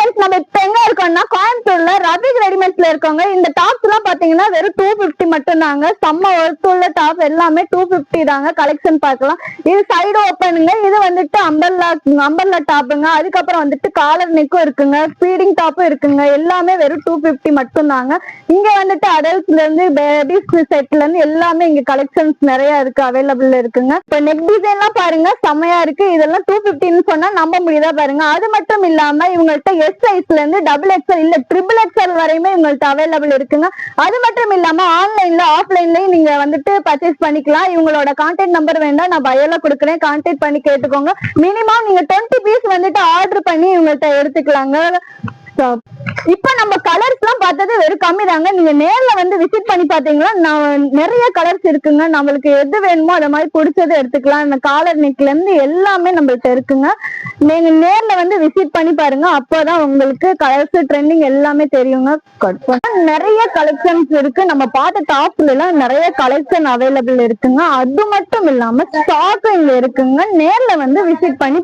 Friends, நம்ம இப்ப எங்க இருக்கோம்னா கோயம்புத்தூர்ல ரபிக் ரெடிமேட்ஸ்ல இருக்கோங்க. இந்த டாப்ஸ் எல்லாம் பாத்தீங்கன்னா வெறும் 250 மட்டும் தாங்க. செம்ம ஒர்த்துள்ள டாப் எல்லாமே 250 தாங்க. கலெக்ஷன் பார்க்கலாம். இது சைடு ஓப்பனுங்க. இது வந்துட்டு அம்பர்லா டாப்புங்க. அதுக்கப்புறம் வந்துட்டு காலர் நெக்கும் இருக்குங்க, ஃபீடிங் டாப்பும் இருக்குங்க. எல்லாமே வெறும் 250 மட்டும் தாங்க. இங்க வந்துட்டு அடல்ட்ஸ்ல இருந்து பேபிஸ் செட்ல இருந்து எல்லாமே இங்க கலெக்ஷன்ஸ் நிறைய இருக்கு, அவைலபிள் இருக்குங்க. இப்ப நெக் டிசைன் எல்லாம் பாருங்க, செமையா இருக்கு. இதெல்லாம் 250 சொன்னா நம்ப முடியுதா பாருங்க. அது மட்டும் இல்லாம இவங்கள்ட்ட எஸ் சைஸ்ல இருந்து டபுள் எக்ஸ்எல் இல்ல ட்ரிபிள் எக்ஸ்எல் வரையுமே இவங்கள்ட்ட அவைலபிள் இருக்குங்க. அது மட்டும் இல்லாம ஆன்லைன்ல ஆஃப்லைன்லயும் நீங்க வந்துட்டு பர்ச்சேஸ் பண்ணிக்கலாம். இவங்களோட கான்டாக்ட் நம்பர் வேண்டாம், நான் பயோல கொடுக்குறேன், கான்டாக்ட் பண்ணி கேட்டுக்கோங்க. மினிமம் நீங்க 20 பீஸ் வந்துட்டு ஆர்டர் பண்ணி இவங்கள்ட்ட எடுத்துக்கலாங்க. இப்ப நம்ம கலர்ஸ் எல்லாம் பார்த்தது வெறும் கம்மி தாங்க. நீங்க நேர்ல வந்து விசிட் பண்ணி பாத்தீங்கன்னா நிறைய கலர்ஸ் இருக்குங்க. நம்மளுக்கு எது வேணுமோ அதை மாதிரி பிடிச்சது எடுத்துக்கலாம். இந்த காலர் நெக்ல இருந்து எல்லாமே நம்மள்ட்ட இருக்குங்க. நீங்க நேர்ல வந்து விசிட் பண்ணி பாருங்க, அப்போதான் உங்களுக்கு கலர்ஸ் ட்ரெண்டிங் எல்லாமே தெரியுங்க. நிறைய கலெக்ஷன்ஸ் இருக்கு. நம்ம பார்த்த டாப்ல எல்லாம் நிறைய கலெக்ஷன் அவைலபிள் இருக்குங்க. அது மட்டும் இல்லாம ஸ்டாக் இங்க இருக்குங்க. நேர்ல வந்து விசிட் பண்ணி